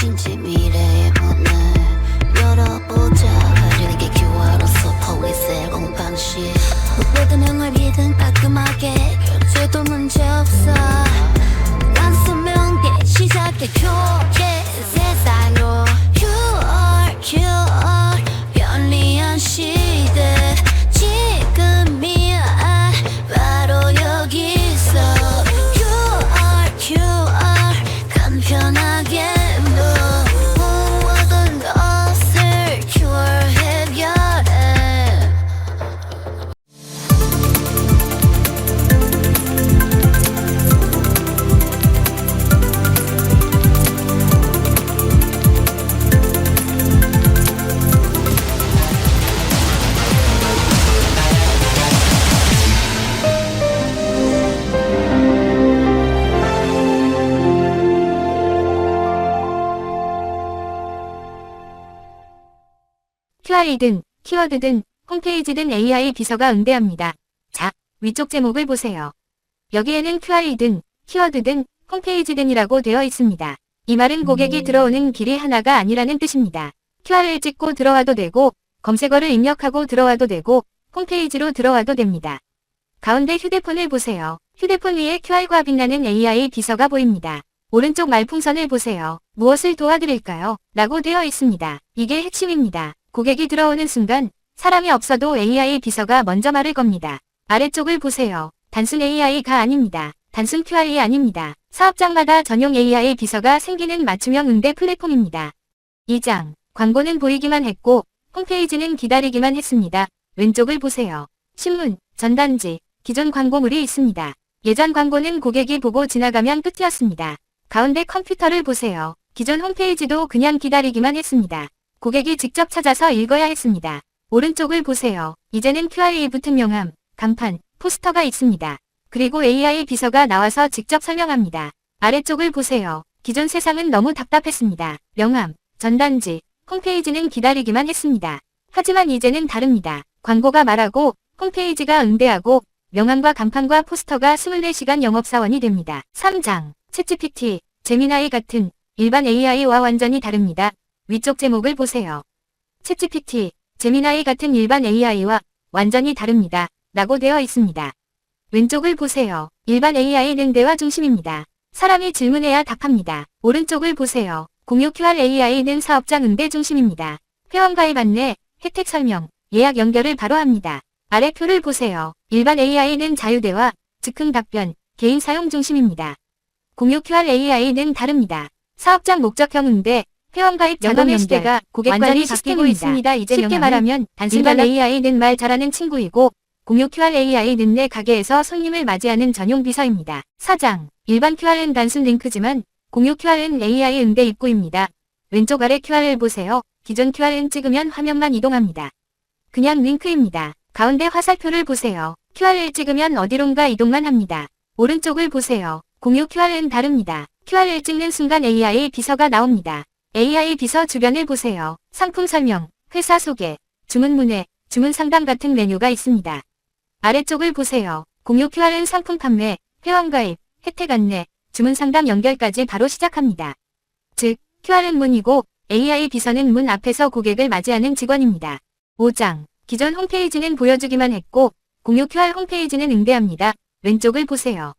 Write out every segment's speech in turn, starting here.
무엇인지 미래의 문을 열어보자. 가리는 게 QR로서 포위셀 공방식. 모든 행활이든 깔끔하게 결제도 문제없어. 단순명계 시작해 초계 세상으로 QR 편리한 시대 지금이야 바로 여기서 QR 간편하게 모든 것을 QR 해결해. QR이든 키워드든 홈페이지든 AI 비서가 응대합니다. 자, 위쪽 제목을 보세요. 여기에는 QR이든 키워드든 홈페이지든이라고 되어 있습니다. 이 말은 고객이 들어오는 길이 하나가 아니라는 뜻입니다. QR을 찍고 들어와도 되고 검색어를 입력하고 들어와도 되고 홈페이지로 들어와도 됩니다. 가운데 휴대폰을 보세요. 휴대폰 위에 QR과 빛나는 AI 비서가 보입니다. 오른쪽 말풍선을 보세요. 무엇을 도와드릴까요? 라고 되어 있습니다. 이게 핵심입니다. 고객이 들어오는 순간 사람이 없어도 AI 비서가 먼저 말을 겁니다. 아래쪽을 보세요. 단순 AI가 아닙니다. 단순 QR이 아닙니다. 사업장마다 전용 AI 비서가 생기는 맞춤형 응대 플랫폼입니다. 2장. 광고는 보이기만 했고 홈페이지는 기다리기만 했습니다. 왼쪽을 보세요. 신문, 전단지, 기존 광고물이 있습니다. 예전 광고는 고객이 보고 지나가면 끝이었습니다. 가운데 컴퓨터를 보세요. 기존 홈페이지도 그냥 기다리기만 했습니다. 고객이 직접 찾아서 읽어야 했습니다. 오른쪽을 보세요. 이제는 QR이 붙은 명함, 간판, 포스터가 있습니다. 그리고 AI 비서가 나와서 직접 설명합니다. 아래쪽을 보세요. 기존 세상은 너무 답답했습니다. 명함, 전단지, 홈페이지는 기다리기만 했습니다. 하지만 이제는 다릅니다. 광고가 말하고 홈페이지가 응대하고 명함과 간판과 포스터가 24시간 영업사원이 됩니다. 3장. 챗GPT, 제미나이 같은 일반 AI와 완전히 다릅니다. 위쪽 제목을 보세요. 챗GPT, 제미나이 같은 일반 AI와 완전히 다릅니다. 라고 되어 있습니다. 왼쪽을 보세요. 일반 AI는 대화 중심입니다. 사람이 질문해야 답합니다. 오른쪽을 보세요. 공유 QR AI는 사업장 응대 중심입니다. 회원 가입 안내, 혜택 설명, 예약 연결을 바로 합니다. 아래 표를 보세요. 일반 AI는 자유대화, 즉흥 답변, 개인 사용 중심입니다. 공유 QR AI는 다릅니다. 사업장 목적형 응대, 회원가입 자동 연계가 고객 관리 시스템이 있습니다. 이제 쉽게 말하면 일반 AI는 말 잘하는 친구이고 공유 QR AI는 내 가게에서 손님을 맞이하는 전용 비서입니다. 4장. 일반 QR은 단순 링크지만 공유 QR은 AI 응대 입구입니다. 왼쪽 아래 QR을 보세요. 기존 QR은 찍으면 화면만 이동합니다. 그냥 링크입니다. 가운데 화살표를 보세요. QR을 찍으면 어디론가 이동만 합니다. 오른쪽을 보세요. 공유 QR은 다릅니다. QR을 찍는 순간 AI 비서가 나옵니다. AI 비서 주변을 보세요. 상품 설명, 회사 소개, 주문 문의, 주문 상담 같은 메뉴가 있습니다. 아래쪽을 보세요. 공유 QR은 상품 판매, 회원 가입, 혜택 안내, 주문 상담 연결까지 바로 시작합니다. 즉, QR은 문이고 AI 비서는 문 앞에서 고객을 맞이하는 직원입니다. 5장. 기존 홈페이지는 보여주기만 했고 공유 QR 홈페이지는 응대합니다. 왼쪽을 보세요.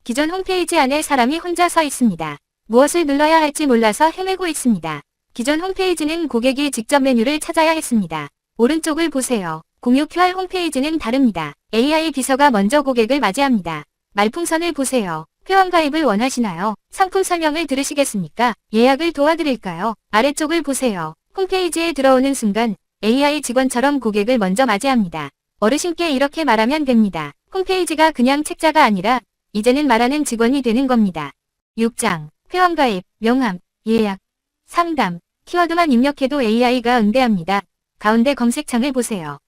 기존 홈페이지 안에 사람이 혼자 서 있습니다. 무엇을 눌러야 할지 몰라서 헤매고 있습니다. 기존 홈페이지는 고객이 직접 메뉴를 찾아야 했습니다. 오른쪽을 보세요. 공유 QR 홈페이지는 다릅니다. AI 비서가 먼저 고객을 맞이합니다. 말풍선을 보세요. 회원 가입을 원하시나요? 상품 설명을 들으시겠습니까? 예약을 도와드릴까요? 아래쪽을 보세요. 홈페이지에 들어오는 순간 AI 직원처럼 고객을 먼저 맞이합니다. 어르신께 이렇게 말하면 됩니다. 홈페이지가 그냥 책자가 아니라 이제는 말하는 직원이 되는 겁니다. 6장. 회원가입, 명함, 예약, 상담, 키워드만 입력해도 AI가 응대합니다. 가운데 검색창을 보세요.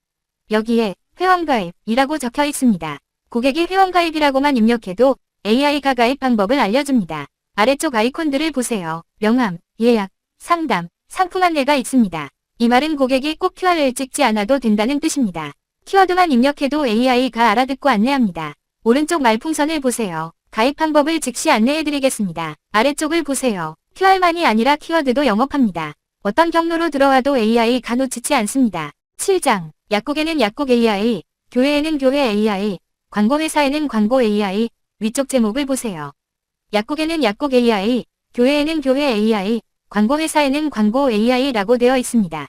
여기에 회원가입이라고 적혀 있습니다. 고객이 회원가입이라고만 입력해도 AI가 가입 방법을 알려줍니다. 아래쪽 아이콘들을 보세요. 명함, 예약, 상담, 상품 안내가 있습니다. 이 말은 고객이 꼭 QR을 찍지 않아도 된다는 뜻입니다. 키워드만 입력해도 AI가 알아듣고 안내합니다. 오른쪽 말풍선을 보세요. 가입 방법을 즉시 안내해드리겠습니다. 아래쪽을 보세요. QR만이 아니라 키워드도 영업합니다. 어떤 경로로 들어와도 AI가 놓치지 않습니다. 7장, 약국에는 약국 AI, 교회에는 교회 AI, 광고회사에는 광고 AI, 위쪽 제목을 보세요. 약국에는 약국 AI, 교회에는 교회 AI, 광고회사에는 광고 AI라고 되어 있습니다.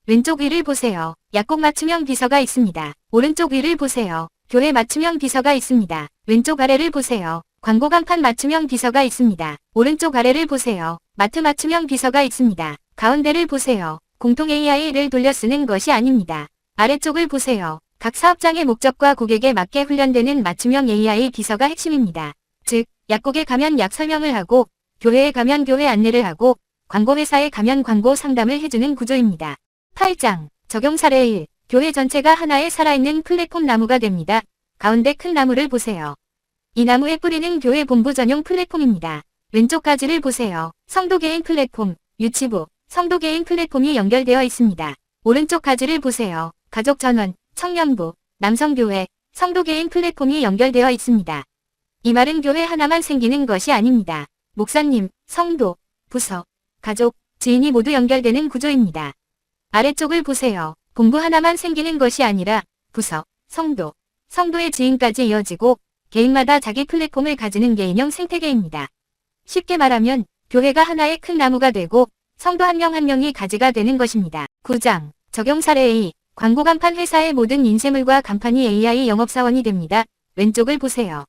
왼쪽 위를 보세요. 약국 맞춤형 비서가 있습니다. 오른쪽 위를 보세요. 교회 맞춤형 비서가 있습니다. 왼쪽 아래를 보세요. 광고 간판 맞춤형 비서가 있습니다. 오른쪽 아래를 보세요. 마트 맞춤형 비서가 있습니다. 가운데를 보세요. 공통 AI를 돌려 쓰는 것이 아닙니다. 아래쪽을 보세요. 각 사업장의 목적과 고객에 맞게 훈련되는 맞춤형 AI 비서가 핵심입니다. 즉, 약국에 가면 약 설명을 하고, 교회에 가면 교회 안내를 하고, 광고회사에 가면 광고 상담을 해주는 구조입니다. 8장, 적용 사례 1. 교회 전체가 하나의 살아있는 플랫폼 나무가 됩니다. 가운데 큰 나무를 보세요. 이 나무의 뿌리는 교회 본부 전용 플랫폼입니다. 왼쪽 가지를 보세요. 성도 개인 플랫폼, 유치부, 성도 개인 플랫폼이 연결되어 있습니다. 오른쪽 가지를 보세요. 가족 전원, 청년부, 남성교회, 성도 개인 플랫폼이 연결되어 있습니다. 이 말은 교회 하나만 생기는 것이 아닙니다. 목사님, 성도, 부서, 가족, 지인이 모두 연결되는 구조입니다. 아래쪽을 보세요. 본부 하나만 생기는 것이 아니라 부서, 성도, 성도의 지인까지 이어지고 개인마다 자기 플랫폼을 가지는 개인형 생태계입니다. 쉽게 말하면 교회가 하나의 큰 나무가 되고 성도 한 명 한 명이 가지가 되는 것입니다. 9장, 적용 사례 2. 광고 간판 회사의 모든 인쇄물과 간판이 AI 영업사원이 됩니다. 왼쪽을 보세요.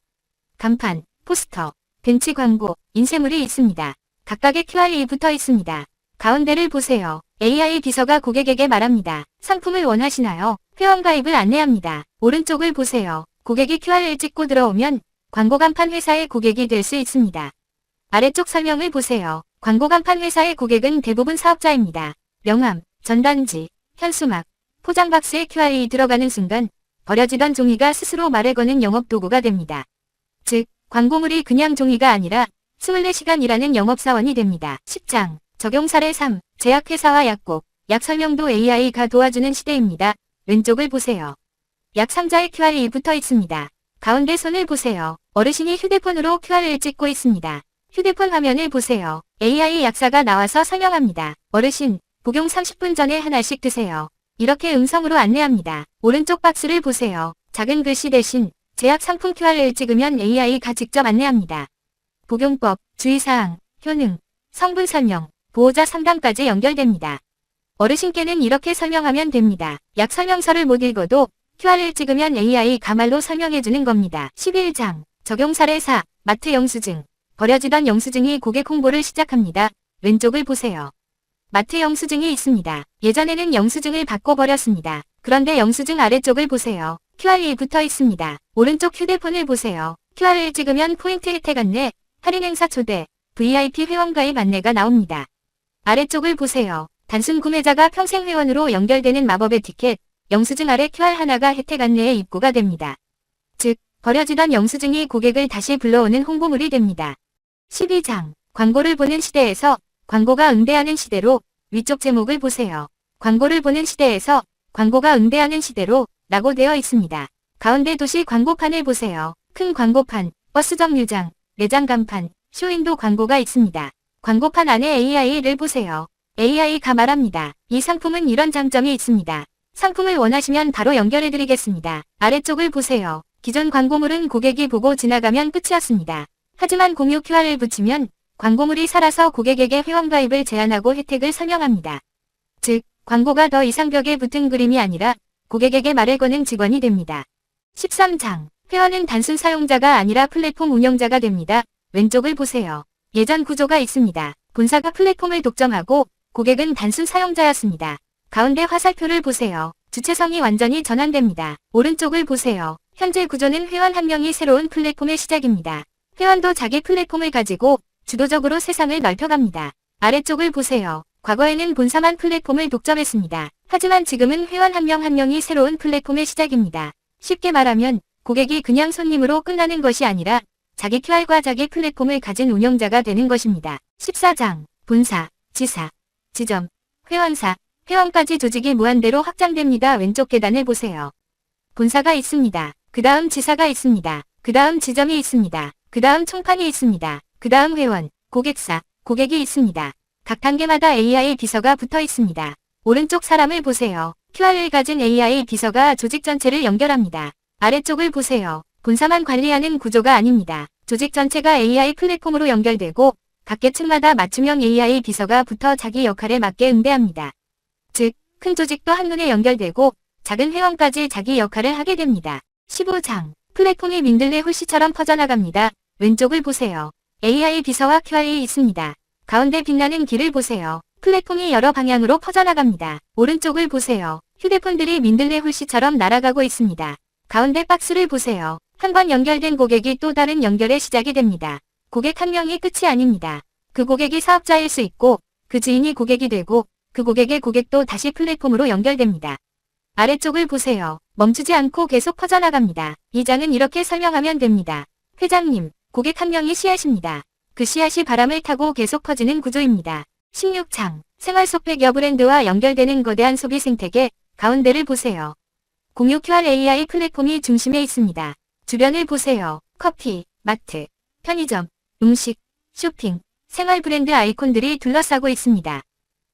간판, 포스터, 벤치 광고, 인쇄물이 있습니다. 각각의 QR이 붙어 있습니다. 가운데를 보세요. AI 비서가 고객에게 말합니다. 상품을 원하시나요? 회원 가입을 안내합니다. 오른쪽을 보세요. 고객이 QR을 찍고 들어오면 광고 간판 회사의 고객이 될 수 있습니다. 아래쪽 설명을 보세요. 광고 간판 회사의 고객은 대부분 사업자입니다. 명함, 전단지, 현수막, 포장박스에 QR이 들어가는 순간 버려지던 종이가 스스로 말을 거는 영업 도구가 됩니다. 즉, 광고물이 그냥 종이가 아니라 24시간 일하는 영업사원이 됩니다. 10장, 적용 사례 3. 제약회사와 약국, 약 설명도 AI가 도와주는 시대입니다. 왼쪽을 보세요. 약 상자에 QR이 붙어 있습니다. 가운데 손을 보세요. 어르신이 휴대폰으로 QR을 찍고 있습니다. 휴대폰 화면을 보세요. AI 약사가 나와서 설명합니다. 어르신, 복용 30분 전에 하나씩 드세요. 이렇게 음성으로 안내합니다. 오른쪽 박스를 보세요. 작은 글씨 대신 제약 상품 QR을 찍으면 AI가 직접 안내합니다. 복용법, 주의사항, 효능, 성분 설명, 보호자 상담까지 연결됩니다. 어르신께는 이렇게 설명하면 됩니다. 약 설명서를 못 읽어도 QR을 찍으면 AI가 말로 설명해주는 겁니다. 11장, 적용 사례 4. 마트 영수증. 버려지던 영수증이 고객 홍보를 시작합니다. 왼쪽을 보세요. 마트 영수증이 있습니다. 예전에는 영수증을 받고 버렸습니다. 그런데 영수증 아래쪽을 보세요. QR이 붙어 있습니다. 오른쪽 휴대폰을 보세요. QR을 찍으면 포인트 혜택 안내, 할인 행사 초대, VIP 회원 가입 안내가 나옵니다. 아래쪽을 보세요. 단순 구매자가 평생 회원으로 연결되는 마법의 티켓, 영수증 아래 QR 하나가 혜택 안내에 입고가 됩니다. 즉, 버려지던 영수증이 고객을 다시 불러오는 홍보물이 됩니다. 12장, 광고를 보는 시대에서 광고가 응대하는 시대로 위쪽 제목을 보세요. 광고를 보는 시대에서 광고가 응대하는 시대로 라고 되어 있습니다. 가운데 도시 광고판을 보세요. 큰 광고판, 버스 정류장, 매장 간판, 쇼윈도 광고가 있습니다. 광고판 안에 AI를 보세요. AI가 말합니다. 이 상품은 이런 장점이 있습니다. 상품을 원하시면 바로 연결해드리겠습니다. 아래쪽을 보세요. 기존 광고물은 고객이 보고 지나가면 끝이었습니다. 하지만 공유 QR을 붙이면 광고물이 살아서 고객에게 회원가입을 제안하고 혜택을 설명합니다. 즉, 광고가 더 이상 벽에 붙은 그림이 아니라 고객에게 말을 거는 직원이 됩니다. 13장, 회원은 단순 사용자가 아니라 플랫폼 운영자가 됩니다. 왼쪽을 보세요. 예전 구조가 있습니다. 본사가 플랫폼을 독점하고 고객은 단순 사용자였습니다. 가운데 화살표를 보세요. 주체성이 완전히 전환됩니다. 오른쪽을 보세요. 현재 구조는 회원 한 명이 새로운 플랫폼의 시작입니다. 회원도 자기 플랫폼을 가지고 주도적으로 세상을 넓혀갑니다. 아래쪽을 보세요. 과거에는 본사만 플랫폼을 독점했습니다. 하지만 지금은 회원 한 명 한 명이 새로운 플랫폼의 시작입니다. 쉽게 말하면 고객이 그냥 손님으로 끝나는 것이 아니라 자기 QR과 자기 플랫폼을 가진 운영자가 되는 것입니다. 14장, 본사, 지사, 지점, 회원사, 회원까지 조직이 무한대로 확장됩니다. 왼쪽 계단을 보세요. 본사가 있습니다. 그 다음 지사가 있습니다. 그 다음 지점이 있습니다. 그 다음 총판이 있습니다. 그 다음 회원, 고객사, 고객이 있습니다. 각 단계마다 AI 비서가 붙어 있습니다. 오른쪽 사람을 보세요. QR을 가진 AI 비서가 조직 전체를 연결합니다. 아래쪽을 보세요. 본사만 관리하는 구조가 아닙니다. 조직 전체가 AI 플랫폼으로 연결되고 각 계층마다 맞춤형 AI 비서가 붙어 자기 역할에 맞게 응대합니다. 즉, 큰 조직도 한눈에 연결되고 작은 회원까지 자기 역할을 하게 됩니다. 15장. 플랫폼이 민들레 홀씨처럼 퍼져나갑니다. 왼쪽을 보세요. AI 비서와 QR이 있습니다. 가운데 빛나는 길을 보세요. 플랫폼이 여러 방향으로 퍼져나갑니다. 오른쪽을 보세요. 휴대폰들이 민들레 홀씨처럼 날아가고 있습니다. 가운데 박스를 보세요. 한 번 연결된 고객이 또 다른 연결의 시작이 됩니다. 고객 한 명이 끝이 아닙니다. 그 고객이 사업자일 수 있고 그 지인이 고객이 되고 그 고객의 고객도 다시 플랫폼으로 연결됩니다. 아래쪽을 보세요. 멈추지 않고 계속 퍼져나갑니다. 이 장은 이렇게 설명하면 됩니다. 회장님, 고객 한 명이 씨앗입니다. 그 씨앗이 바람을 타고 계속 퍼지는 구조입니다. 16장. 생활 속 100여 브랜드와 연결되는 거대한 소비 생태계, 가운데를 보세요. 공유 QR AI 플랫폼이 중심에 있습니다. 주변을 보세요. 커피, 마트, 편의점, 음식, 쇼핑, 생활 브랜드 아이콘들이 둘러싸고 있습니다.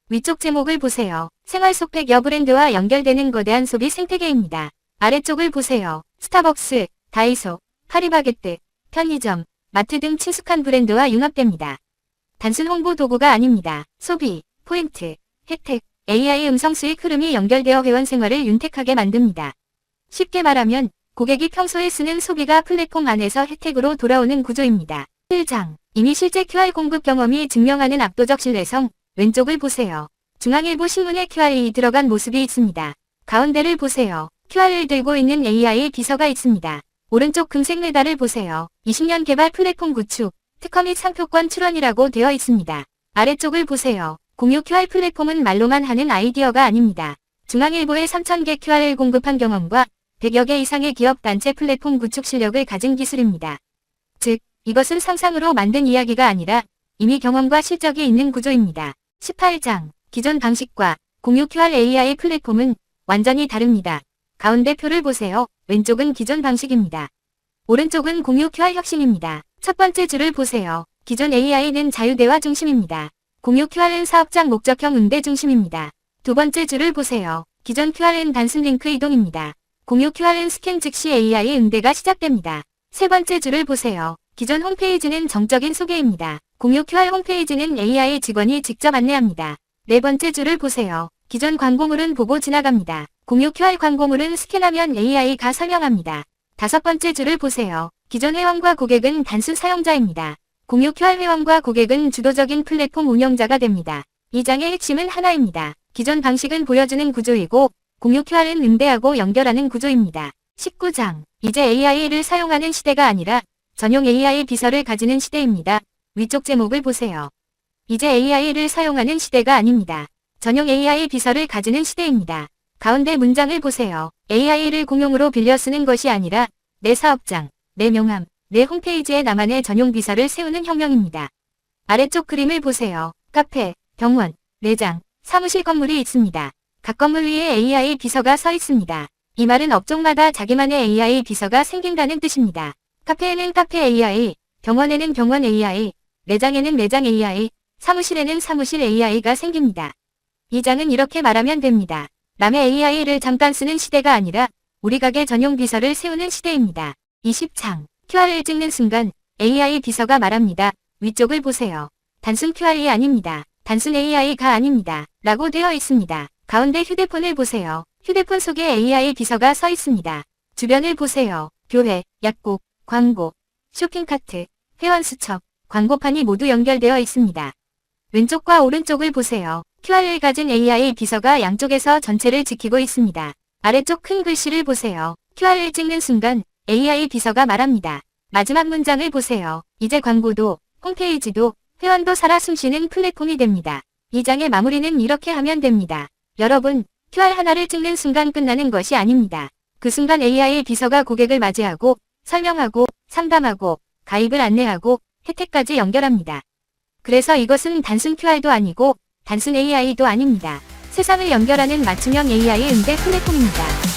위쪽 제목을 보세요. 생활 속 100여 브랜드와 연결되는 거대한 소비 생태계입니다. 아래쪽을 보세요. 스타벅스, 다이소, 파리바게뜨, 편의점, 마트 등 친숙한 브랜드와 융합됩니다. 단순 홍보 도구가 아닙니다. 소비, 포인트, 혜택, AI 음성 수익 흐름이 연결되어 회원 생활을 윤택하게 만듭니다. 쉽게 말하면 고객이 평소에 쓰는 소비가 플랫폼 안에서 혜택으로 돌아오는 구조입니다. 1장. 이미 실제 QR 공급 경험이 증명하는 압도적 신뢰성. 왼쪽을 보세요. 중앙일보 신문에 QR이 들어간 모습이 있습니다. 가운데를 보세요. QR을 들고 있는 AI 비서가 있습니다. 오른쪽 금색 메달을 보세요. 20년 개발 플랫폼 구축, 특허 및 상표권 출원이라고 되어 있습니다. 아래쪽을 보세요. 공유 QR 플랫폼은 말로만 하는 아이디어가 아닙니다. 중앙일보에 3,000개 QR을 공급한 경험과 100여 개 이상의 기업 단체 플랫폼 구축 실력을 가진 기술입니다. 즉, 이것은 상상으로 만든 이야기가 아니라 이미 경험과 실적이 있는 구조입니다. 18장. 기존 방식과 공유 QR AI 플랫폼은 완전히 다릅니다. 가운데 표를 보세요. 왼쪽은 기존 방식입니다. 오른쪽은 공유 QR 혁신입니다. 첫 번째 줄을 보세요. 기존 AI는 자유대화 중심입니다. 공유 QR은 사업장 목적형 응대 중심입니다. 두 번째 줄을 보세요. 기존 QR은 단순 링크 이동입니다. 공유 QR은 스캔 즉시 AI 응대가 시작됩니다. 세 번째 줄을 보세요. 기존 홈페이지는 정적인 소개입니다. 공유 QR 홈페이지는 AI 직원이 직접 안내합니다. 네 번째 줄을 보세요. 기존 광고물은 보고 지나갑니다. 공유 QR 광고물은 스캔하면 AI가 설명합니다. 다섯 번째 줄을 보세요. 기존 회원과 고객은 단순 사용자입니다. 공유 QR 회원과 고객은 주도적인 플랫폼 운영자가 됩니다. 이 장의 핵심은 하나입니다. 기존 방식은 보여주는 구조이고 공유 QR은 응대하고 연결하는 구조입니다. 19장. 이제 AI를 사용하는 시대가 아니라 전용 AI 비서를 가지는 시대입니다. 위쪽 제목을 보세요. 이제 AI를 사용하는 시대가 아닙니다. 전용 AI 비서를 가지는 시대입니다. 가운데 문장을 보세요. AI를 공용으로 빌려 쓰는 것이 아니라 내 사업장, 내 명함, 내 홈페이지에 나만의 전용 비서를 세우는 혁명입니다. 아래쪽 그림을 보세요. 카페, 병원, 매장, 사무실 건물이 있습니다. 각 건물 위에 AI 비서가 서 있습니다. 이 말은 업종마다 자기만의 AI 비서가 생긴다는 뜻입니다. 카페에는 카페 AI, 병원에는 병원 AI, 매장에는 매장 AI, 사무실에는 사무실 AI가 생깁니다. 이 장은 이렇게 말하면 됩니다. 남의 AI를 잠깐 쓰는 시대가 아니라 우리 가게 전용 비서를 세우는 시대입니다. 20장. QR을 찍는 순간 AI 비서가 말합니다. 위쪽을 보세요. 단순 QR이 아닙니다. 단순 AI가 아닙니다. 라고 되어 있습니다. 가운데 휴대폰을 보세요. 휴대폰 속에 AI 비서가 서 있습니다. 주변을 보세요. 교회, 약국, 광고, 쇼핑카트, 회원 수첩, 광고판이 모두 연결되어 있습니다. 왼쪽과 오른쪽을 보세요. QR을 가진 AI 비서가 양쪽에서 전체를 지키고 있습니다. 아래쪽 큰 글씨를 보세요. QR을 찍는 순간 AI 비서가 말합니다. 마지막 문장을 보세요. 이제 광고도, 홈페이지도, 회원도 살아 숨쉬는 플랫폼이 됩니다. 이 장의 마무리는 이렇게 하면 됩니다. 여러분, QR 하나를 찍는 순간 끝나는 것이 아닙니다. 그 순간 AI 비서가 고객을 맞이하고, 설명하고, 상담하고, 가입을 안내하고, 혜택까지 연결합니다. 그래서 이것은 단순 QR도 아니고, 단순 AI도 아닙니다. 세상을 연결하는 맞춤형 AI 응대 플랫폼입니다.